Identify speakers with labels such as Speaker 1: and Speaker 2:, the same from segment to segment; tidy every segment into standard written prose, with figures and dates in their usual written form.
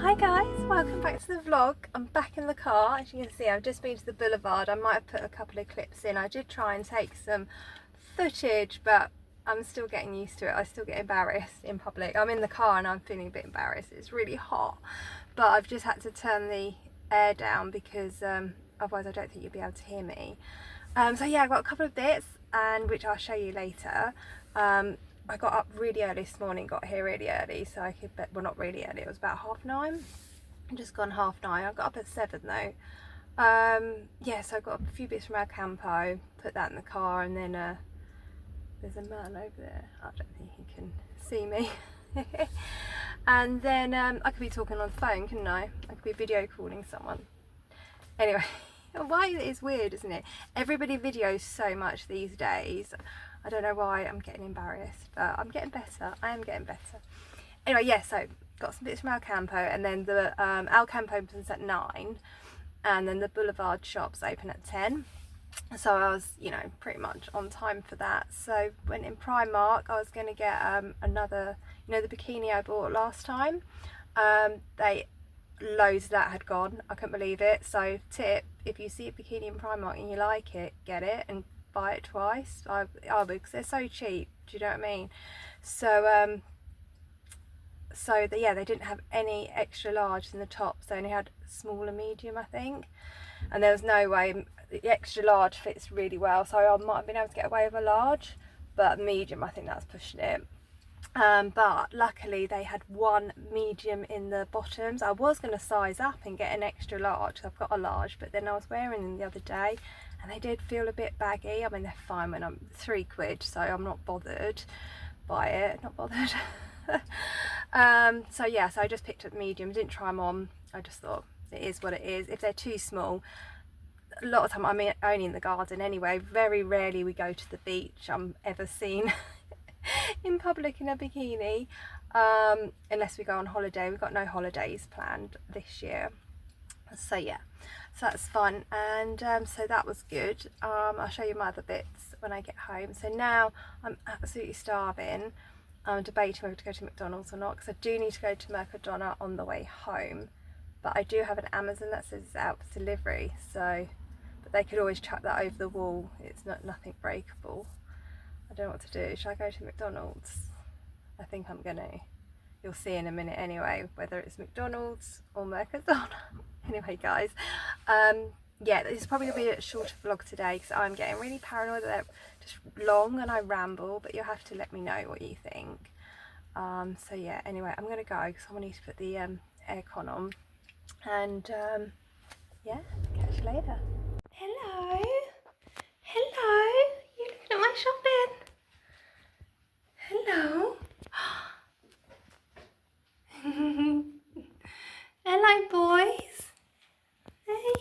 Speaker 1: Hi guys, welcome back to the vlog. I'm back in the car. As you can see, I've just been to the boulevard. I might have put a couple of clips in. I did try and take some footage, but I'm still getting used to it. I still get embarrassed in public. I'm in the car and I'm feeling a bit embarrassed. It's really hot, but I've just had to turn the air down because otherwise I don't think you'll be able to hear me. So yeah, I've got a couple of bits, and which I'll show you later. I got up really early this morning, got here really early, so I could, well, not really early, it was about 9:30. I'm just gone 9:30. I got up at 7 though. Yeah, so I got a few bits from our campo, put that in the car, and then there's a man over there. I don't think he can see me. And then I could be talking on the phone, couldn't I? I could be video calling someone. Anyway, why it's weird, isn't it? Everybody videos so much these days. I don't know why I'm getting embarrassed, but I'm getting better. I am getting better. Anyway, yeah, so got some bits from Al Campo, and then the Al Campo opens at 9, and then the Boulevard shops open at 10. So I was, you know, pretty much on time for that. So went in Primark. I was going to get another, you know, the bikini I bought last time. Loads of that had gone. I couldn't believe it. So tip, if you see a bikini in Primark and you like it, get it and buy it twice. I would, because they're so cheap. Do you know what I mean? So yeah, they didn't have any extra large in the tops. They only had small and medium, I think, and there was no way the extra large fits really well, so I might have been able to get away with a large, but medium, I think that's pushing it. But luckily they had one medium in the bottoms. I was going to size up and get an extra large, I've got a large, but then I was wearing them the other day and they did feel a bit baggy. I mean, they're fine when I'm £3, so I'm not bothered by it, not bothered. So yeah, so I just picked up medium, didn't try them on. I just thought it is what it is. If they're too small, a lot of time, I mean, only in the garden anyway, very rarely we go to the beach. I'm ever seen in public in a bikini, unless we go on holiday. We've got no holidays planned this year, so yeah, so that's fun. And so that was good. I'll show you my other bits when I get home. So now I'm absolutely starving. I'm debating whether to go to McDonald's or not, because I do need to go to Mercadona on the way home, but I do have an Amazon that says it's out for delivery, so, but they could always chuck that over the wall. It's nothing breakable. I don't know what to do. Should I go to McDonald's? I think I'm gonna. You'll see in a minute anyway, whether it's McDonald's or Mercadona. Anyway, guys, yeah, this is probably gonna be a shorter vlog today because I'm getting really paranoid that they're just long and I ramble, but you'll have to let me know what you think. So yeah, anyway, I'm gonna go because I need to put the aircon on, and yeah, catch you later. Hello, hello, you looking at my shopping? Hello. Hello, boys. Hey.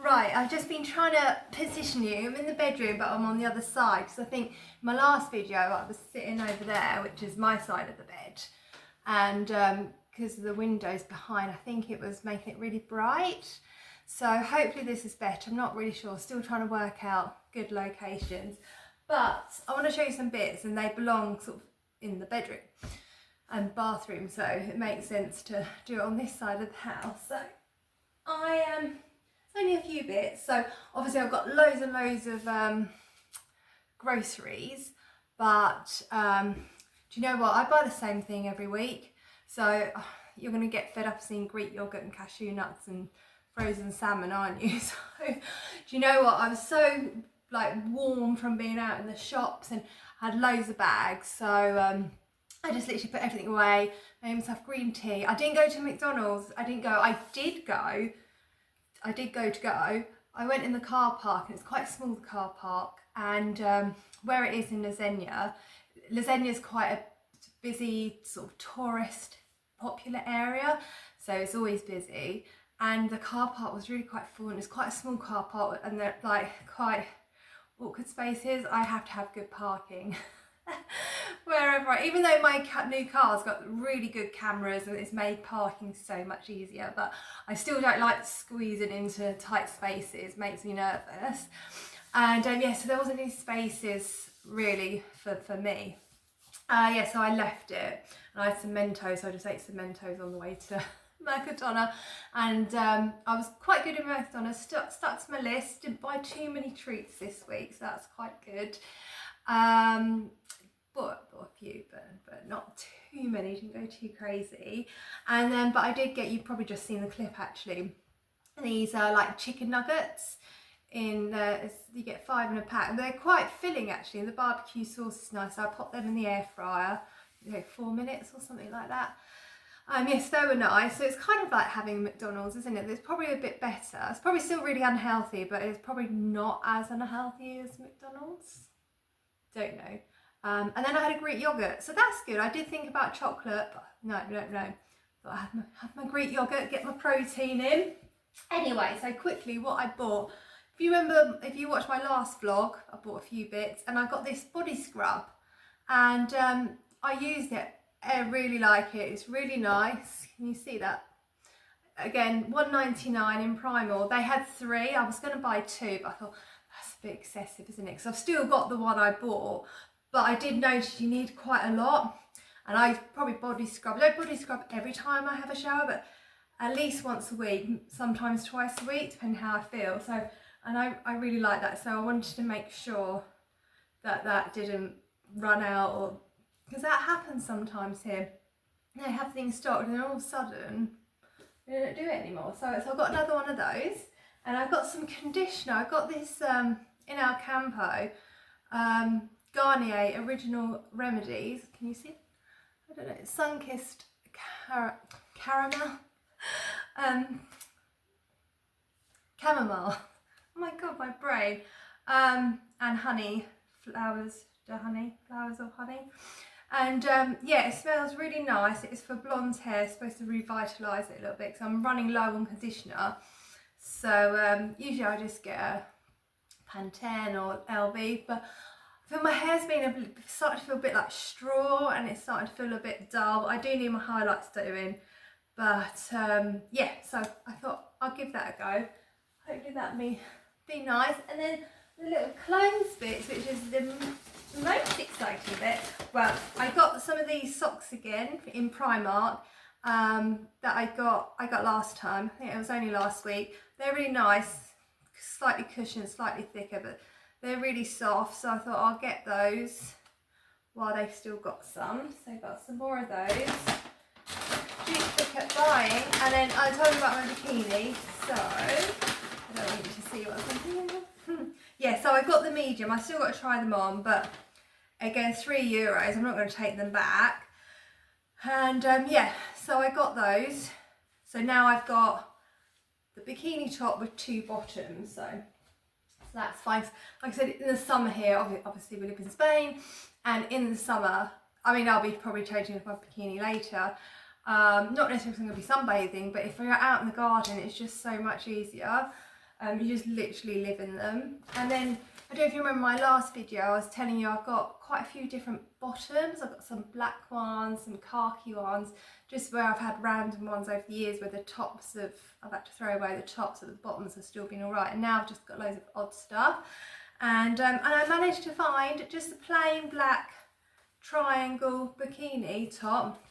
Speaker 1: Right, I've just been trying to position you. I'm in the bedroom, but I'm on the other side, because I think my last video I was sitting over there, which is my side of the bed, and because of the windows behind, I think it was making it really bright. So hopefully this is better. I'm not really sure, still trying to work out good locations, but I want to show you some bits, and they belong sort of in the bedroom and bathroom, so it makes sense to do it on this side of the house. So I am. It's only a few bits, so obviously I've got loads and loads of groceries, but do you know what, I buy the same thing every week, so you're going to get fed up seeing Greek yogurt and cashew nuts and frozen salmon, aren't you? So do you know what, I was so like warm from being out in the shops and had loads of bags, so I just literally put everything away, made myself green tea. I didn't go to McDonald's, I did go. I went in the car park, and it's quite a small car park, and where it is in Zenia is quite a busy sort of tourist popular area, so it's always busy, and the car park was really quite full, and it's quite a small car park, and they're like quite awkward spaces, I have to have good parking. Wherever even though my new car's got really good cameras and it's made parking so much easier, but I still don't like squeezing into tight spaces, makes me nervous. And yeah, so there wasn't any spaces really for me. Yeah, so I left it, and I had some Mentos, so I just ate some Mentos on the way to Mercadona, and I was quite good in Mercadona, stuck to my list, didn't buy too many treats this week, so that's quite good. Bought a few, but not too many, didn't go too crazy. And then, but I did get, you've probably just seen the clip actually, these are like chicken nuggets. You get 5 in a pack, and they're quite filling actually, and the barbecue sauce is nice, so I popped them in the air fryer, 4 minutes or something like that. Yes, they were nice. So it's kind of like having McDonald's, isn't it? It's probably a bit better. It's probably still really unhealthy, but it's probably not as unhealthy as McDonald's. Don't know. And then I had a Greek yogurt, so that's good. I did think about chocolate, but no. But I have my Greek yogurt, get my protein in. Anyway, so quickly what I bought. If you remember, if you watched my last vlog, I bought a few bits, and I got this body scrub, and I used it. I really like it. It's really nice. Can you see that? Again, $1.99 in Primark. They had 3. I was going to buy 2, but I thought that's a bit excessive, isn't it? Because I've still got the one I bought, but I did notice you need quite a lot. And I probably body scrub. I don't body scrub every time I have a shower, but at least once a week, sometimes twice a week, depending how I feel. So, and I really like that. So I wanted to make sure that that didn't run out, or because that happens sometimes here. They have things stocked and then all of a sudden they don't do it anymore. So I've got another one of those, and I've got some conditioner. I got this in our Campo, Garnier Original Remedies. Can you see? I don't know. Sun-kissed caramel, chamomile. Oh my god, my brain. And honey, flowers of honey. And yeah, it smells really nice. It's for blonde hair. It's supposed to revitalise it a little bit, because I'm running low on conditioner. So usually I just get a Pantene or LV, but I feel my hair's been starting to feel a bit like straw, and it's starting to feel a bit dull. I do need my highlights doing, but yeah, so I thought I'll give that a go. Hopefully that'll be nice. And then the little clothes bits, which is the most exciting bit. Well, I got some of these socks again in Primark that I got last time. I think it was only last week. They're really nice, slightly cushioned, slightly thicker, but they're really soft. So I thought I'll get those while they've still got some. So I've got some more of those. Just kept buying, and then I told you about my bikini. So I don't want you to see what I'm thinking. Yeah, so I got the medium. I still got to try them on, but again, €3. I'm not going to take them back. And yeah, so I got those. So now I've got the bikini top with 2 bottoms. So that's fine. Like I said, in the summer here, obviously we live in Spain, and in the summer, I mean, I'll be probably changing into my bikini later. Not necessarily going to be sunbathing, but if you're out in the garden, it's just so much easier. You just literally live in them. And then, I don't know if you remember my last video, I was telling you I've got quite a few different bottoms. I've got some black ones, some khaki ones, just where I've had random ones over the years where the tops I've had to throw away the tops, but the bottoms have still been alright. And now I've just got loads of odd stuff. And I managed to find just a plain black triangle bikini top.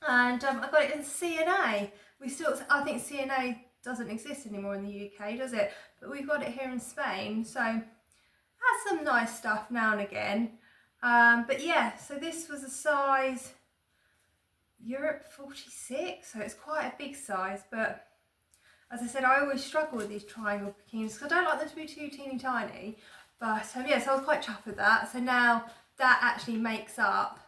Speaker 1: And I got it in CNA. I think CNA doesn't exist anymore in the UK, does it? But we've got it here in Spain, so that's some nice stuff now and again. But yeah, so this was a size Europe 46, so it's quite a big size. But as I said, I always struggle with these triangle bikinis because I don't like them to be too teeny tiny. But yeah, so I was quite chuffed with that. So now that actually makes up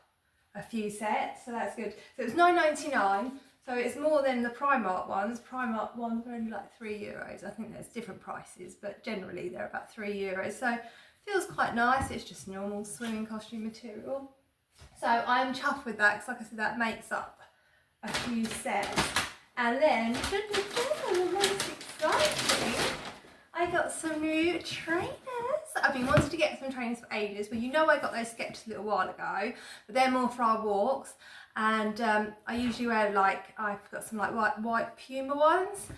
Speaker 1: a few sets, so that's good. So it was $9.99. So it's more than the Primark ones. Primark ones are only like €3. I think there's different prices, but generally they're about €3. So it feels quite nice. It's just normal swimming costume material. So I'm chuffed with that, because like I said, that makes up a few sets. And then, the most exciting, I got some new trainers. I've been wanting to get trainers for ages. Well, you know I got those Skechers a little while ago, but they're more for our walks. And I usually wear like, I've got some like white Puma ones,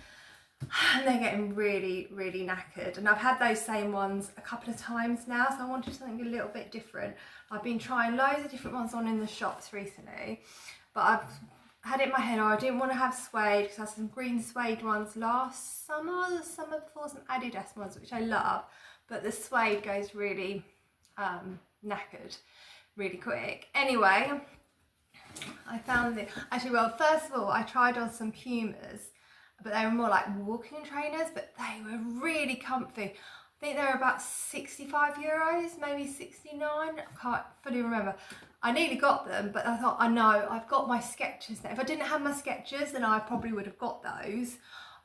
Speaker 1: and they're getting really, really knackered. And I've had those same ones a couple of times now, so I wanted something a little bit different. I've been trying loads of different ones on in the shops recently, but I've had it in my head, I didn't want to have suede because I had some green suede ones last summer, the summer before, some Adidas ones, which I love, but the suede goes really knackered really quick. Anyway, I found it, actually, well, first of all, I tried on some Pumas, but they were more like walking trainers, but they were really comfy. I think they were about 65 euros, maybe 69, I can't fully remember. I nearly got them, but I thought, I know, I've got my Skechers now. If I didn't have my Skechers, then I probably would have got those.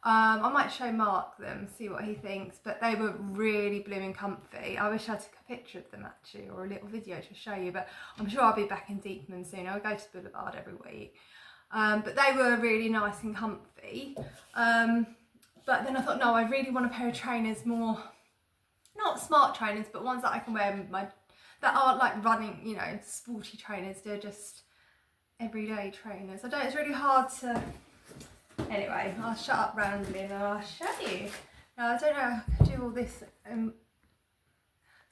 Speaker 1: I might show Mark them, see what he thinks, but they were really blooming comfy. I wish I took a picture of them actually, or a little video to show you, but I'm sure I'll be back in Deepman soon. I go to Boulevard every week. But they were really nice and comfy. But then I thought, no, I really want a pair of trainers, more, not smart trainers, but ones that I can wear that aren't like running, you know, sporty trainers. They're just everyday trainers. I don't, it's really hard to, anyway, I'll shut up randomly and I'll show you. Now, I don't know how I can do all this.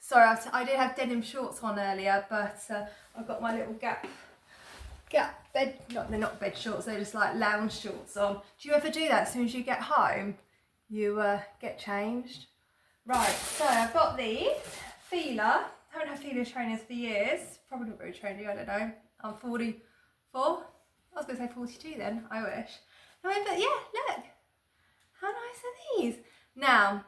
Speaker 1: Sorry, I did have denim shorts on earlier, but I've got my little gap bed, they're not bed shorts, they're just like lounge shorts on. Do you ever do that as soon as you get home? You get changed? Right, so I've got these, Fila. I haven't had Fila trainers for years. Probably not very trendy, I don't know. I'm 44. I was going to say 42 then, I wish. No, but yeah, look. How nice are these? Now,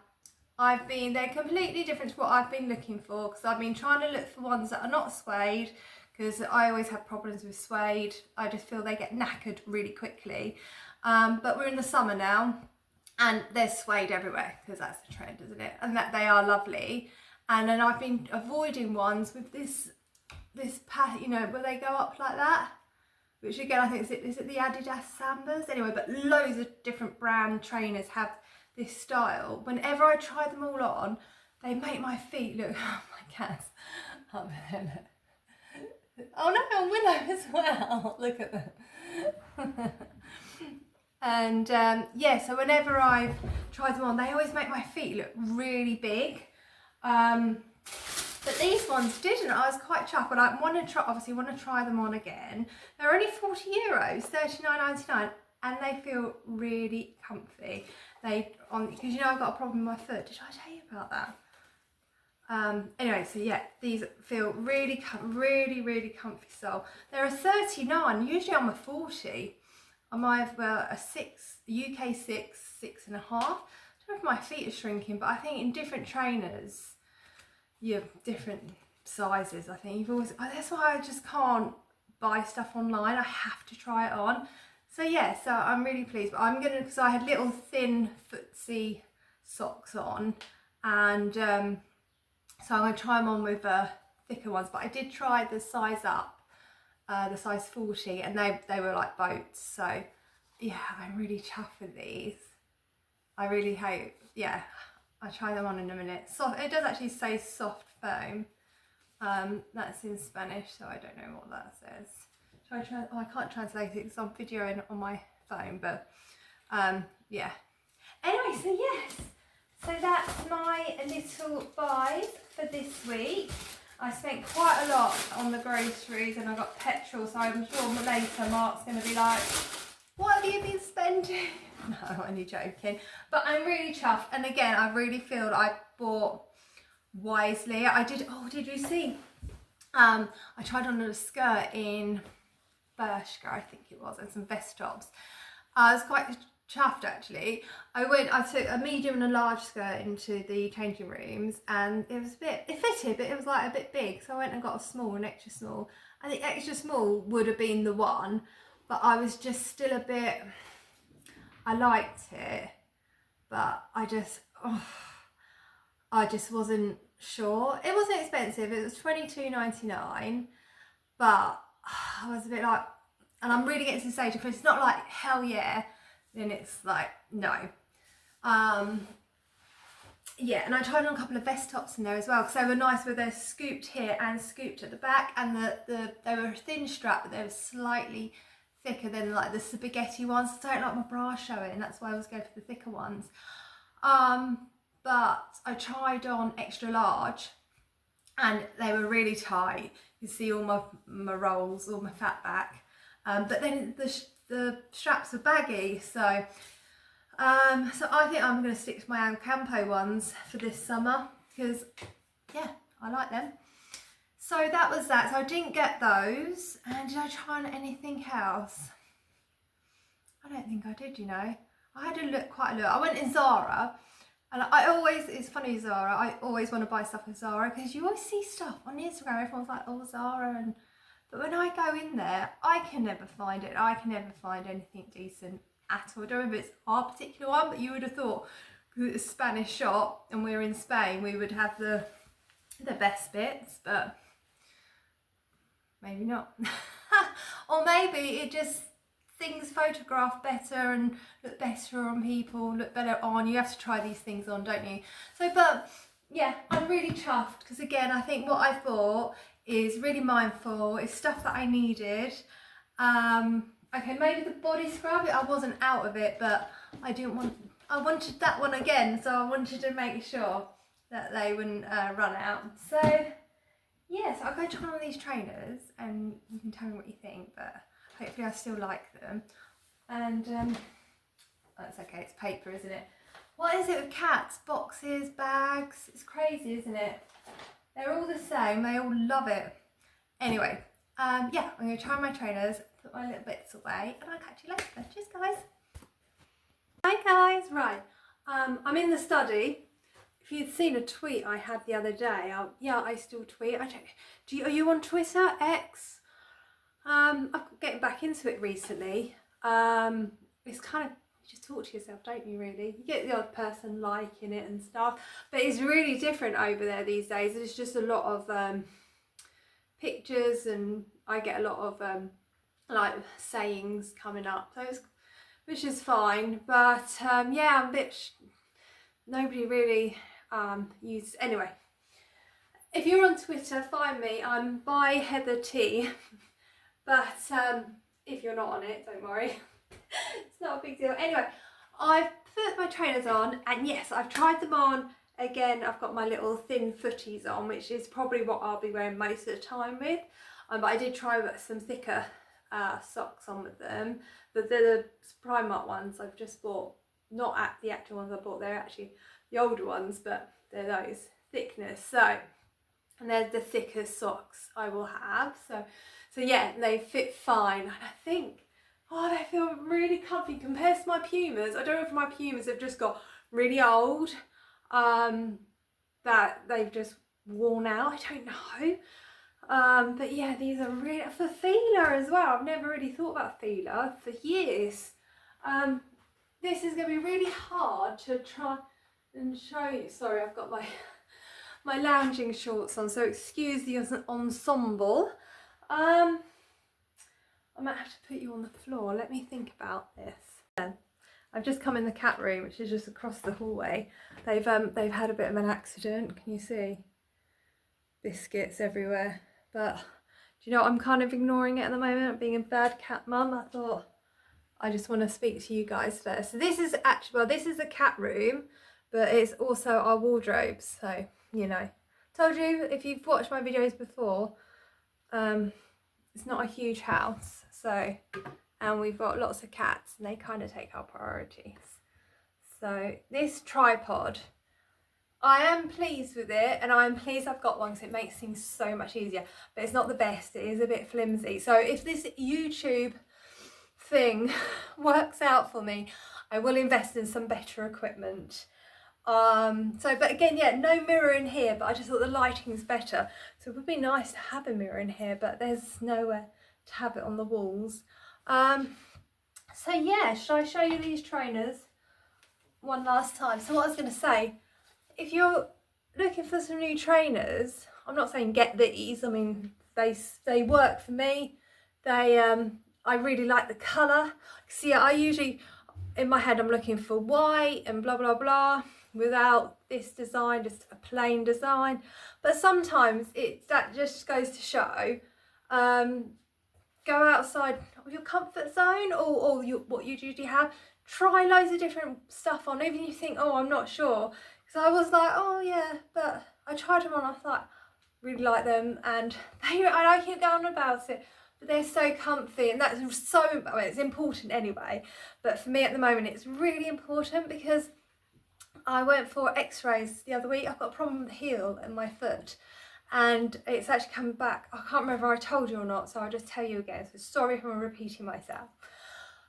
Speaker 1: they're completely different to what I've been looking for, because I've been trying to look for ones that are not suede, because I always have problems with suede. I just feel they get knackered really quickly. But we're in the summer now, and there's suede everywhere, because that's the trend, isn't it? And that they are lovely. And then I've been avoiding ones with this path, you know, where they go up like that, which again, I think, is it the Adidas Sambas? Anyway, but loads of different brand trainers have this style. Whenever I try them all on, they make my feet look, oh, my cats up there. Oh no, Willow as well. Look at them. And yeah, so whenever I've tried them on, they always make my feet look really big. But these ones didn't. I was quite chuffed, but I want to try them on again. They're only 40 euros, 39.99, and they feel really comfy. Because you know I've got a problem with my foot. Did I tell you about that? Anyway, so yeah, these feel really, really comfy sole. They're a 39. Usually I'm a 40. I'm either a 6, UK 6, 6.5. I don't know if my feet are shrinking, but I think in different trainers, you have different sizes. I think that's why I just can't buy stuff online. I have to try it on. So yeah, so I'm really pleased. But I'm gonna, because I had little thin footsie socks on, and so I'm gonna try them on with thicker ones. But I did try the size up, the size 40, and they were like boats. So yeah, I'm really chuffed with these. I really hope, yeah, I'll try them on in a minute. Soft, it does actually say soft foam. That's in Spanish, so I don't know what that says. I can't translate it because I'm videoing on my phone, but yeah. Anyway, so yes, so that's my little buys for this week. I spent quite a lot on the groceries, and I got petrol, so I'm sure later Mark's going to be like, what have you been spending? No, I'm only joking. But I'm really chuffed, and again, I really feel that I bought wisely. Did you see? I tried on a skirt in Bershka, I think it was, and some vest tops. I was quite chuffed actually. I took a medium and a large skirt into the changing rooms, and it fitted, but it was like a bit big, so I went and got a small, an extra small, and the extra small would have been the one, but I was just still a bit, I liked it, but I just wasn't sure. It wasn't expensive, it was £22.99, but I was a bit like, and I'm really getting to the stage of, it's not like hell yeah, then it's like no. yeah, and I tried on a couple of vest tops in there as well because they were nice where they're scooped here and scooped at the back, and they were a thin strap, but they were slightly thicker than like the spaghetti ones. I don't like my bra showing, that's why I always go for the thicker ones. But I tried on extra large and they were really tight. You see all my rolls, all my fat back. But then the straps were baggy, so I think I'm going to stick to my Alcampo ones for this summer because, yeah, I like them. So that was that. So I didn't get those. And did I try on anything else? I don't think I did, you know. I had a look, quite a look. I went in Zara, and I always, it's funny, Zara, I always want to buy stuff in Zara because you always see stuff on Instagram. Everyone's like, oh, Zara. But when I go in there, I can never find it. I can never find anything decent at all. I don't know if it's our particular one, but you would have thought, because it's a Spanish shop and we're in Spain, we would have the best bits, but maybe not. Or maybe it just, things photograph better and look better on people, look better on. You have to try these things on, don't you? So, but yeah, I'm really chuffed because again, I think what I bought is really mindful. It's stuff that I needed. Okay, maybe the body scrub, I wasn't out of it, but I wanted that one again, so I wanted to make sure that they wouldn't run out. So, yeah, so I'll go try on these trainers and you can tell me what you think, but hopefully I still like them. And, that's okay, it's paper, isn't it? What is it with cats? Boxes, bags, it's crazy, isn't it? They're all the same, they all love it. Anyway, yeah, I'm going to try my trainers, put my little bits away, and I'll catch you later. Cheers, guys. Hi, guys. Right, I'm in the study. If you'd seen a tweet I had the other day, yeah, I still tweet. Are you on Twitter, X? I'm getting back into it recently. It's kind of, you just talk to yourself, don't you, really? You get the odd person liking it and stuff, but it's really different over there these days. There's just a lot of pictures, and I get a lot of like sayings coming up, so which is fine, but yeah, I'm a bit nobody really uses. Anyway, if you're on Twitter, find me. I'm by Heather T. But if you're not on it, don't worry. It's not a big deal. Anyway, I've put my trainers on, and yes, I've tried them on. Again, I've got my little thin footies on, which is probably what I'll be wearing most of the time with. But I did try some thicker socks on with them. The Primark ones I've just bought, not at the actual ones I bought, they're actually the older ones, but they're those thickness. So, and they're the thickest socks I will have. So yeah, they fit fine. And I think, oh, they feel really comfy compared to my Pumas. I don't know if my Pumas have just got really old, that they've just worn out. I don't know. But yeah, these are really, for Fila as well. I've never really thought about Fila for years. This is going to be really hard to try and show you. Sorry, I've got my lounging shorts on, so excuse the ensemble. I might have to put you on the floor. Let me think about this. I've just come in the cat room, which is just across the hallway. They've had a bit of an accident. Can you see? Biscuits everywhere. But do you know what? I'm kind of ignoring it at the moment. I'm being a bad cat mum. I thought I just want to speak to you guys first. So this is actually, well, this is a cat room, but it's also our wardrobes. So, you know, told you if you've watched my videos before, it's not a huge house. So, and we've got lots of cats and they kind of take our priorities. So this tripod, I am pleased with it, and I'm pleased I've got one because it makes things so much easier, but it's not the best. It is a bit flimsy. So if this YouTube thing works out for me, I will invest in some better equipment. But again, yeah, no mirror in here, but I just thought the lighting's better. So it would be nice to have a mirror in here, but there's nowhere to have it on the walls. So yeah, should I show you these trainers one last time? So what I was going to say, if you're looking for some new trainers, I'm not saying get these. I mean, they work for me. I really like the colour. See, I usually, in my head, I'm looking for white and blah, blah, blah. without this design, just a plain design. But sometimes that just goes to show, go outside of your comfort zone or what you usually have. Try loads of different stuff on, even if you think, oh, I'm not sure. Because I was like, oh yeah, but I tried them on, I thought, really like them, and I keep going on about it, but they're so comfy, and that's so, I mean, it's important anyway, but for me at the moment it's really important because I went for x-rays the other week. I've got a problem with the heel in my foot, and it's actually coming back. I can't remember if I told you or not, so I'll just tell you again, so sorry if I'm repeating myself.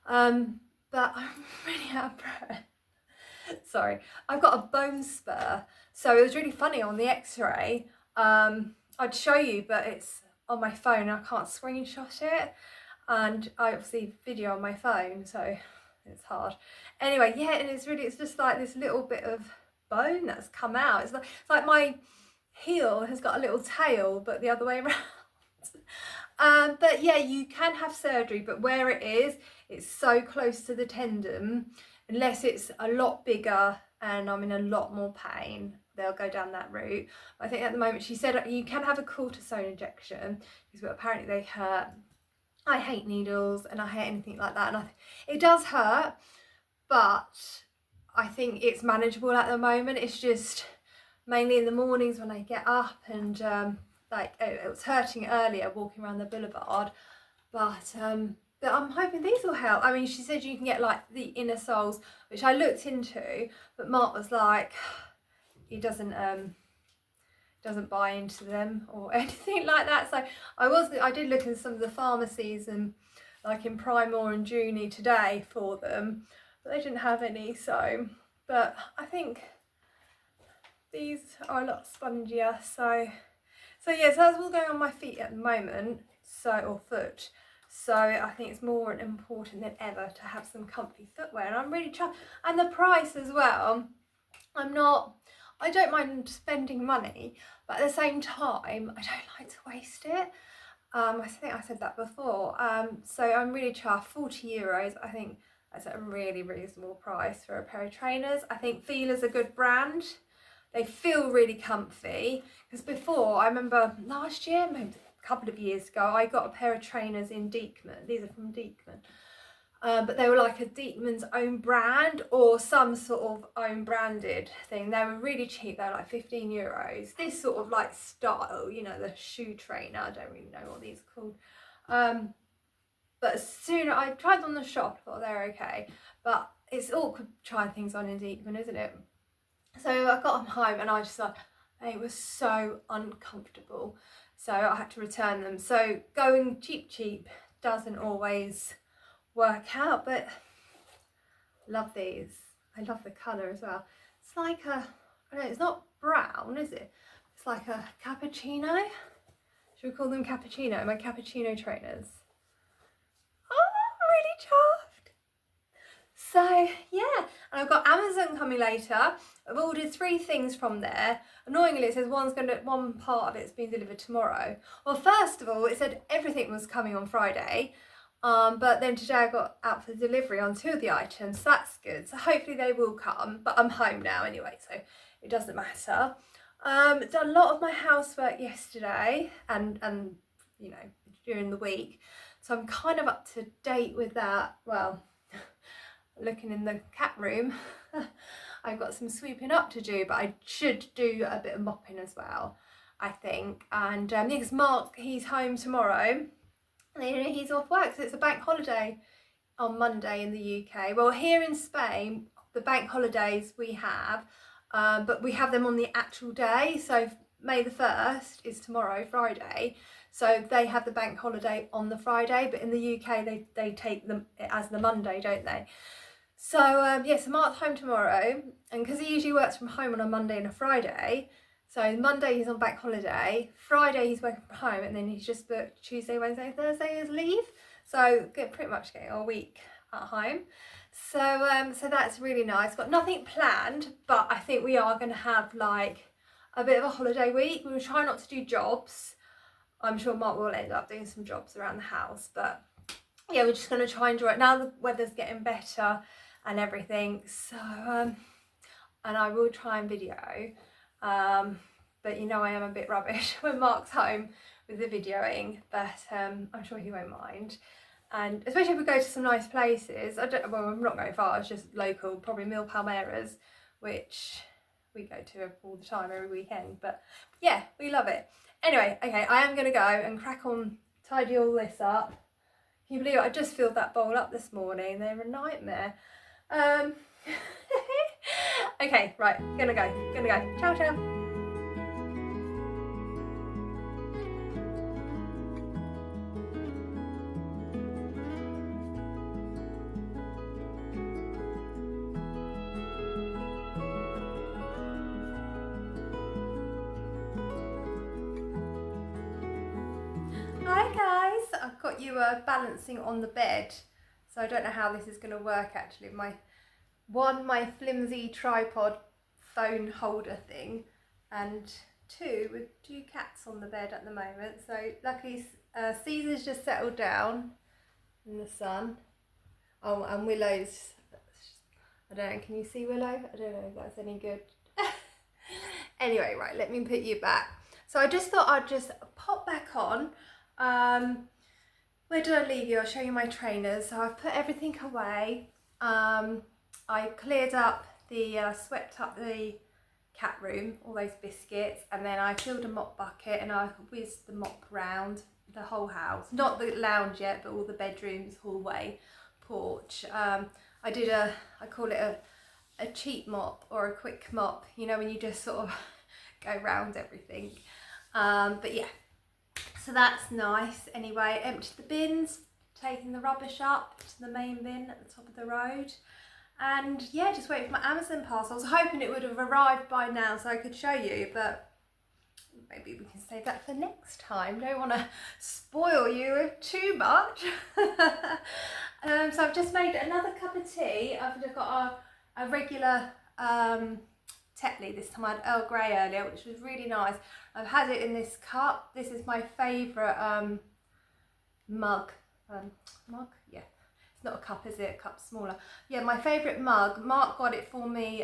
Speaker 1: But I'm really out of breath. Sorry, I've got a bone spur, so it was really funny on the x-ray. I'd show you, but it's on my phone, I can't screenshot it, and I obviously video on my phone, so it's hard. Anyway, yeah, and it's just like this little bit of bone that's come out. It's like my heel has got a little tail, but the other way around. But yeah, you can have surgery, but where it is, it's so close to the tendon, unless it's a lot bigger and I'm in a lot more pain, they'll go down that route. I think at the moment, she said you can have a cortisone injection, because apparently they hurt. I hate needles and I hate anything like that, and it does hurt, but I think it's manageable at the moment. It's just mainly in the mornings when I get up, and like it was hurting earlier walking around the boulevard, but I'm hoping these will help. I mean, she said you can get like the inner soles, which I looked into, but Mark was like, he doesn't buy into them or anything like that. So I did look in some of the pharmacies, and like in Primor and Junie today for them, but they didn't have any. So, but I think these are a lot spongier. So yeah, so that's all going on my feet at the moment, or foot. So I think it's more important than ever to have some comfy footwear, and I'm really trying. And the price as well, I don't mind spending money, but at the same time, I don't like to waste it. I think I said that before. So I'm really chuffed. €40, I think that's a really reasonable price for a pair of trainers. I think Fila's a good brand. They feel really comfy, because before, I remember last year, maybe a couple of years ago, I got a pair of trainers in Diekman. These are from Diekman. But they were like a Diekman's own brand or some sort of own branded thing. They were really cheap. They were like €15. This sort of like style, you know, the shoe trainer. I don't really know what these are called. But soon I tried them on the shop, I thought they're okay. But it's awkward trying things on in Diekman, isn't it? So I got them home and I just thought they were so uncomfortable. So I had to return them. So going cheap doesn't always work out, but love these. I love the colour as well. It's like I don't know, it's not brown, is it? It's like a cappuccino. Should we call them cappuccino? My cappuccino trainers. Oh, I'm really chuffed. So yeah, and I've got Amazon coming later. I've ordered 3 things from there. Annoyingly, it says one part of it's been delivered tomorrow. Well, first of all, it said everything was coming on Friday. But then today I got out for delivery on 2 of the items, so that's good. So hopefully they will come, but I'm home now anyway, so it doesn't matter. Done a lot of my housework yesterday and you know, during the week, so I'm kind of up to date with that. Well, looking in the cat room, I've got some sweeping up to do, but I should do a bit of mopping as well, I think. And because Mark, he's home tomorrow. He's off work, so it's a bank holiday on Monday in the UK. Well, here in Spain, the bank holidays we have, but we have them on the actual day. So May the 1st is tomorrow, Friday. So they have the bank holiday on the Friday, but in the UK they take them as the Monday, don't they? So yeah, so Mark's home tomorrow, and because he usually works from home on a Monday and a Friday, so Monday he's on bank holiday, Friday he's working from home, and then he's just booked Tuesday, Wednesday, Thursday as leave. So pretty much getting a week at home. So so that's really nice. Got nothing planned, but I think we are going to have like a bit of a holiday week. We will try not to do jobs. I'm sure Mark will end up doing some jobs around the house, but yeah, we're just going to try and enjoy it. Now the weather's getting better and everything. So and I will try and video. But you know I am a bit rubbish when Mark's home with the videoing, but I'm sure he won't mind. And especially if we go to some nice places. Well, I'm not going far, it's just local, probably Mil Palmeiras, which we go to all the time, every weekend. But yeah, we love it. Anyway, okay, I am going to go and crack on, tidy all this up. Can you believe it? I just filled that bowl up this morning. They're a nightmare. Okay, right, gonna go. Ciao, ciao. Hi guys, I've got you balancing on the bed, so I don't know how this is going to work actually. My flimsy tripod phone holder thing, and two with two cats on the bed at the moment. So luckily Caesar's just settled down in the sun. Oh, and Willow's, I don't know, can you see Willow? I don't know if that's any good. Anyway, right, let me put you back. So I just thought I'd just pop back on. Where did I leave you? I'll show you my trainers. So I've put everything away. I cleared up swept up the cat room, all those biscuits, and then I filled a mop bucket and I whizzed the mop round the whole house. Not the lounge yet, but all the bedrooms, hallway, porch. I call it a cheap mop or a quick mop, you know, when you just sort of go round everything. But yeah. So that's nice. Anyway, emptied the bins, taking the rubbish up to the main bin at the top of the road. And yeah, just waiting for my Amazon parcel. I was hoping it would have arrived by now so I could show you, but maybe we can save that for next time. Don't want to spoil you with too much. So I've just made another cup of tea. I've got a regular Tetley. This time I had Earl Grey earlier, which was really nice. I've had it in this cup. This is my favourite mug. Mug? Yeah. It's not a cup, is it? A cup smaller. Yeah, my favourite mug. Mark got it for me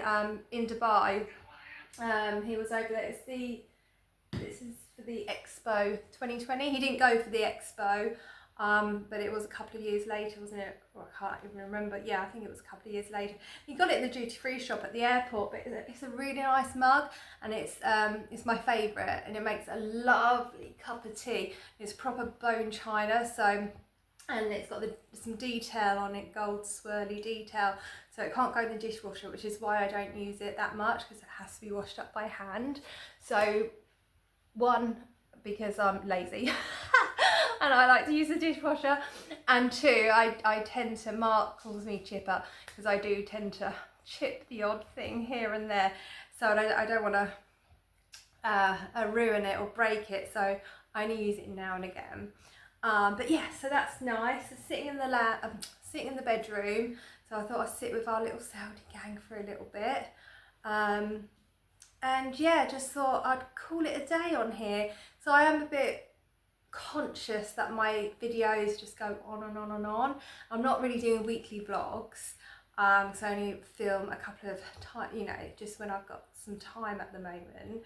Speaker 1: in Dubai. He was over there. This is for the Expo 2020. He didn't go for the Expo. But it was a couple of years later, wasn't it? Or I can't even remember. Yeah, I think it was a couple of years later. He got it in the duty-free shop at the airport, but it's a really nice mug, and it's my favourite, and it makes a lovely cup of tea. It's proper bone china, and it's got some detail on it, gold swirly detail, so it can't go in the dishwasher, which is why I don't use it that much, because it has to be washed up by hand. So one, because I'm lazy. And I like to use the dishwasher, and two, I tend to, Mark calls me chipper, because I do tend to chip the odd thing here and there, so I don't want to ruin it or break it, so I only use it now and again. But yeah, so that's nice. Sitting in the bedroom, so I thought I'd sit with our little Saudi gang for a little bit. And yeah, just thought I'd call it a day on here. So I am a bit conscious that my videos just go on and on and on. I'm not really doing weekly vlogs, because I only film a couple of times, you know, just when I've got some time at the moment.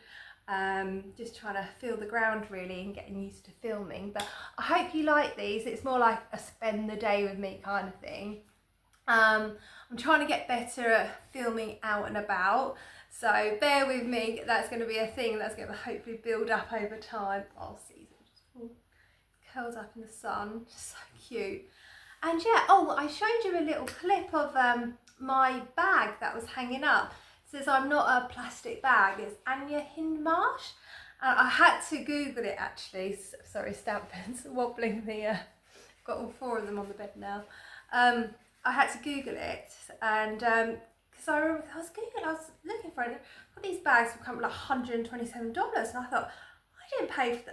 Speaker 1: Just trying to feel the ground really and getting used to filming. But I hope you like these. It's more like a spend the day with me kind of thing. I'm trying to get better at filming out and about, so bear with me. That's going to be a thing that's going to hopefully build up over time. Oh, Caesar just curled up in the sun, so cute. And yeah, oh, I showed you a little clip of my bag that was hanging up. It says I'm not a plastic bag. It's Anya Hindmarsh. I had to Google it actually. Sorry, stamp pens wobbling the. Got all four of them on the bed now. I had to Google it, and because I remember I was looking for it. Got these bags for come like $127, and I thought I didn't pay for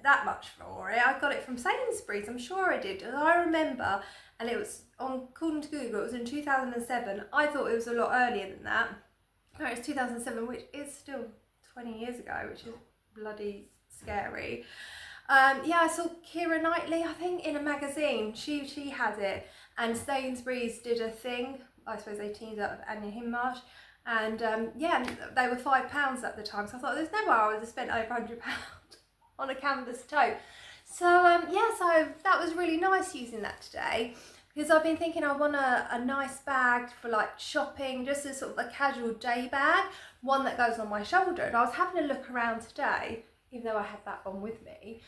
Speaker 1: that much for it. I got it from Sainsbury's. I'm sure I did. And I remember, and it was according to Google, it was in 2007. I thought it was a lot earlier than that. No, it's 2007, which is still 20 years ago, which is bloody scary. Yeah, I saw Keira Knightley, I think, in a magazine. She had it, and Sainsbury's did a thing. I suppose they teamed up with Anya Hindmarsh, And yeah, they were £5 at the time, so I thought there's no way I would have spent over £100 on a canvas tote. So yeah, so that was really nice using that today, because I've been thinking I want a nice bag for like shopping, just a sort of a casual day bag, one that goes on my shoulder. And I was having a look around today, even though I had that one with me.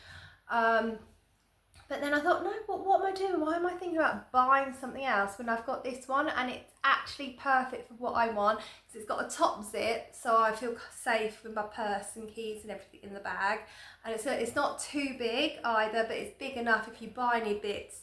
Speaker 1: But then I thought, no, what am I doing? Why am I thinking about buying something else when I've got this one? And it's actually perfect for what I want, because it's got a top zip, so I feel safe with my purse and keys and everything in the bag. And it's not too big either, but it's big enough if you buy any bits,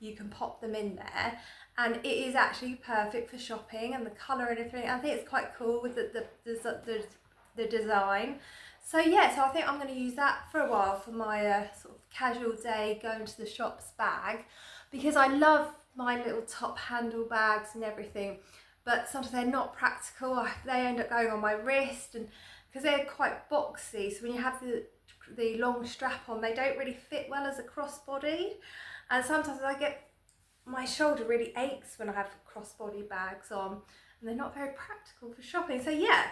Speaker 1: you can pop them in there. And it is actually perfect for shopping, and the colour and everything. I think it's quite cool with the design. So yeah, so I think I'm going to use that for a while for my sort of casual day going to the shops bag, because I love my little top handle bags and everything, but sometimes they're not practical. They end up going on my wrist, and because they're quite boxy, so when you have the long strap on, they don't really fit well as a crossbody, and sometimes I get my shoulder really aches when I have crossbody bags on, and they're not very practical for shopping. So yeah.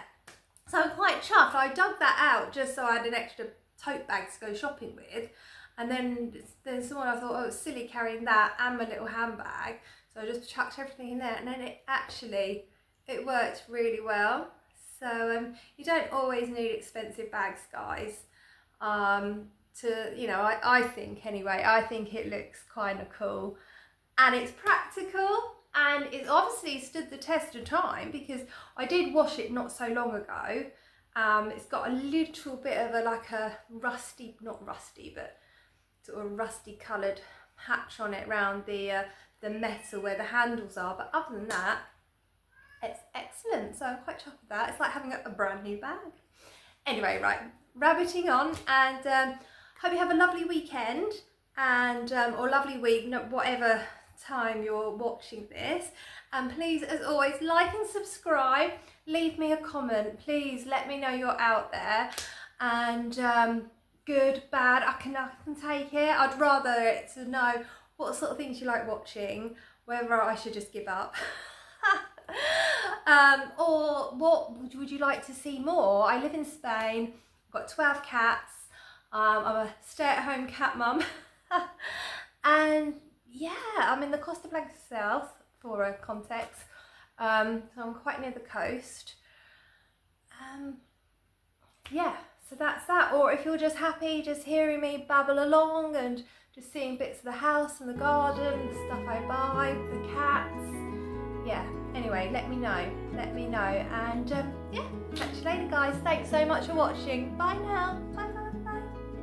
Speaker 1: So I'm quite chuffed. I dug that out just so I had an extra tote bag to go shopping with. And then someone, I thought, oh, it's silly carrying that and my little handbag. So I just chucked everything in there, and then it worked really well. So you don't always need expensive bags, guys. I think anyway, I think it looks kind of cool, and it's practical. And it's obviously stood the test of time, because I did wash it not so long ago. It's got a little bit of a rusty, not rusty, but sort of rusty coloured patch on it around the metal where the handles are. But other than that, it's excellent. So I'm quite chuffed with that. It's like having a brand new bag. Anyway, right, rabbiting on, and hope you have a lovely weekend, and or lovely week, whatever time you're watching this. And please, as always, like and subscribe, leave me a comment, please let me know you're out there, and good, bad, I can take it. I'd rather it to know what sort of things you like watching, whether I should just give up or what would you like to see more. I live in Spain, I've got 12 cats, I'm a stay-at-home cat mum and yeah, I'm in the Costa Blanca South, for a context, so I'm quite near the coast. Yeah, so that's that. Or if you're just happy just hearing me babble along and just seeing bits of the house and the garden, the stuff I buy, the cats, yeah, anyway, let me know, and yeah, catch you later, guys. Thanks so much for watching. Bye now.